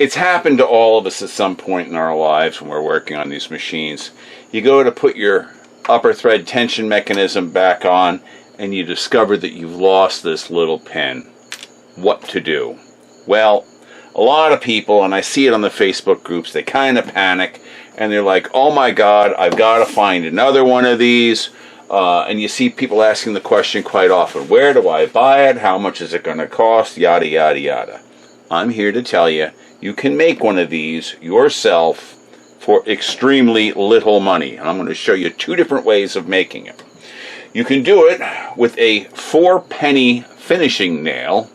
It's happened to all of us at some point in our lives when we're working on these machines. You go to put your upper thread tension mechanism back on and you discover that you've lost this little pin. What to do? Well, a lot of people, and I see it on the Facebook groups, they kind of panic and they're like, oh my God, I've got to find another one of these. And you see people asking the question quite often, where do I buy it? How much is it going to cost? Yada, yada, yada. I'm here to tell you, you can make one of these yourself for extremely little money. And I'm going to show you 2 different ways of making it. You can do it with a 4-penny finishing nail.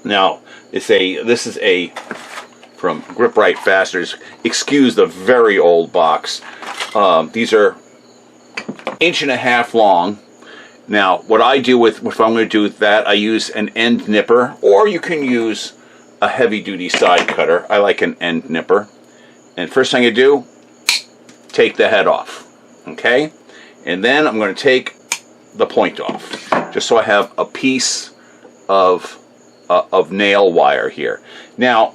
Now, this is a from Grip-Rite Fasteners. Excuse the very old box. These are 1.5 inches long. Now, what I do with, if I'm going to do with that, I use an end nipper, or you can use a heavy-duty side cutter. I like an end nipper. And first thing I do, take the head off, okay? And then I'm going to take the point off, just so I have a piece of nail wire here. Now,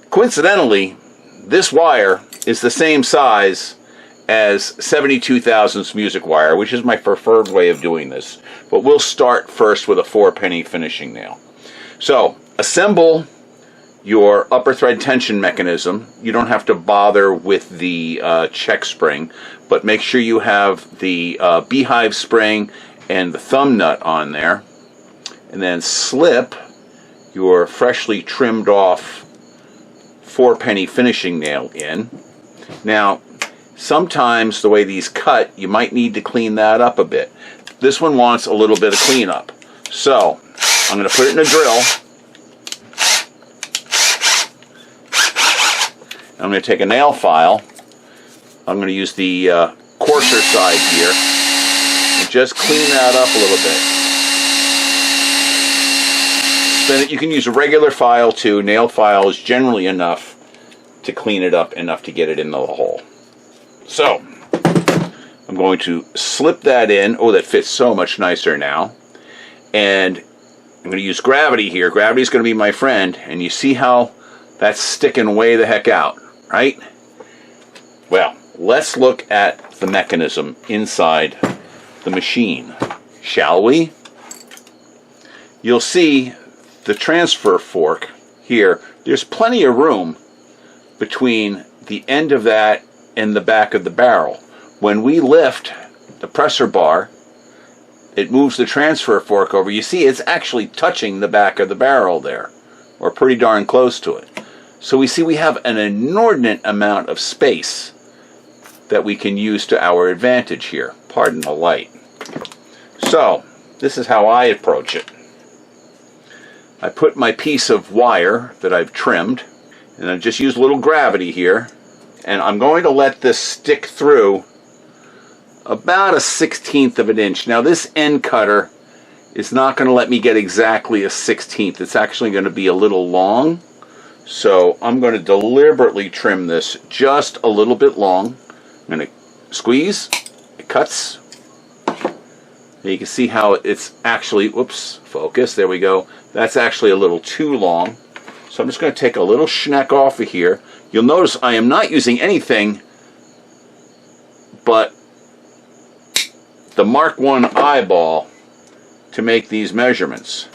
coincidentally, this wire is the same size as 72 thousandths music wire, which is my preferred way of doing this. But we'll start first with a 4-penny finishing nail. So, assemble your upper thread tension mechanism. You don't have to bother with the check spring, but make sure you have the beehive spring and the thumb nut on there. And then slip your freshly trimmed off 4-penny finishing nail in. Now, sometimes the way these cut, you might need to clean that up a bit. This one wants a little bit of cleanup. So, I'm going to put it in a drill. I'm going to take a nail file. I'm going to use the coarser side here and just clean that up a little bit. Spin it. You can use a regular file too. Nail file is generally enough to clean it up enough to get it in the hole. So, I'm going to slip that in. Oh, that fits so much nicer now. And I'm going to use gravity here. Gravity is going to be my friend. And you see how that's sticking way the heck out, right? Well, let's look at the mechanism inside the machine, shall we? You'll see the transfer fork here. There's plenty of room between the end of that and the back of the barrel. When we lift the presser bar, it moves the transfer fork over. You see it's actually touching the back of the barrel there, or pretty darn close to it. So we see we have an inordinate amount of space that we can use to our advantage here. Pardon the light. So, this is how I approach it. I put my piece of wire that I've trimmed, and I just use a little gravity here, and I'm going to let this stick through about 1/16 of an inch. Now this end cutter is not going to let me get exactly 1/16. It's actually going to be a little long. So I'm going to deliberately trim this just a little bit long. I'm going to squeeze. It cuts. And you can see how it's actually, whoops, focus, there we go. That's actually a little too long. So I'm just going to take a little schneck off of here. You'll notice I am not using anything but the Mark I eyeball to make these measurements.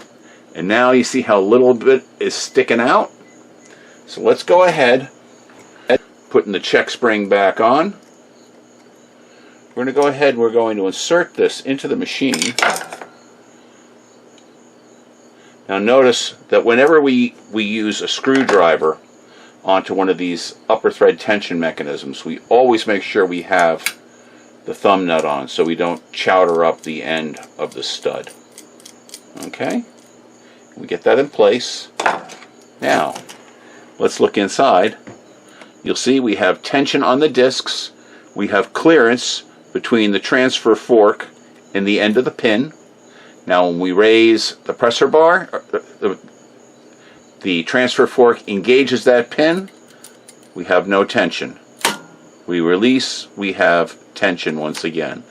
And now you see how little bit is sticking out? So let's go ahead, putting the check spring back on. We're going to go ahead and we're going to insert this into the machine. Now notice that whenever we use a screwdriver onto one of these upper thread tension mechanisms, we always make sure we have the thumb nut on so we don't chowder up the end of the stud. Okay? We get that in place. Now, let's look inside. You'll see we have tension on the discs. We have clearance between the transfer fork and the end of the pin. Now when we raise the presser bar, the transfer fork engages that pin. We have no tension. We release, we have tension once again.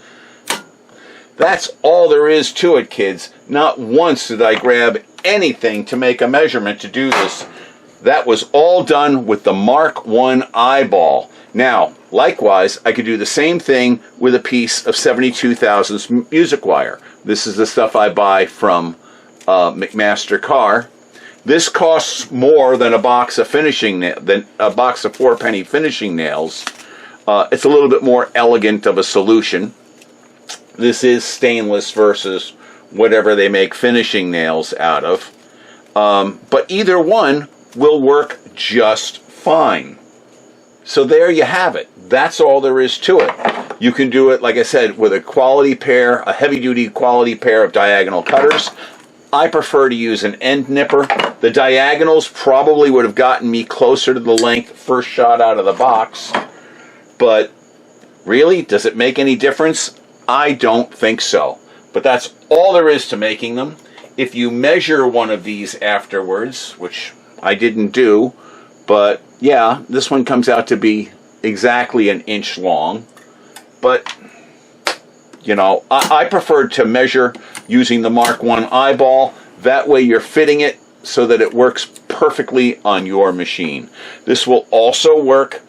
That's all there is to it, kids. Not once did I grab anything to make a measurement to do this. That was all done with the Mark I eyeball. Now, likewise, I could do the same thing with a piece of 72 thousandths music wire. This is the stuff I buy from McMaster-Carr. This costs more than a box of 4-penny finishing nails. It's a little bit more elegant of a solution. This is stainless versus whatever they make finishing nails out of. But either one will work just fine. So there you have it. That's all there is to it. You can do it, like I said, with a quality pair, a heavy-duty quality pair of diagonal cutters. I prefer to use an end nipper. The diagonals probably would have gotten me closer to the length first shot out of the box. But really, does it make any difference? I don't think so. But that's all there is to making them. If you measure one of these afterwards, which I didn't do, but yeah, this one comes out to be exactly an inch long. But, you know, I prefer to measure using the Mark I eyeball. That way you're fitting it so that it works perfectly on your machine. This will also work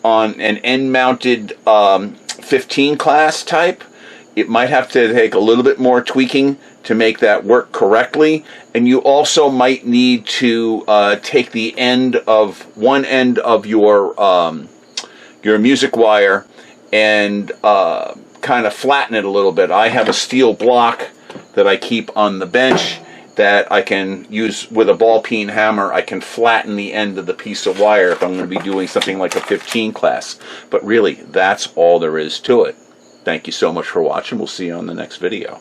on an end-mounted 15 class type. It might have to take a little bit more tweaking to make that work correctly, and you also might need to take the one end of your music wire and kind of flatten it a little bit. I have a steel block that I keep on the bench that I can use with a ball peen hammer. I can flatten the end of the piece of wire if I'm going to be doing something like a 15 class. But really, that's all there is to it. Thank you so much for watching. We'll see you on the next video.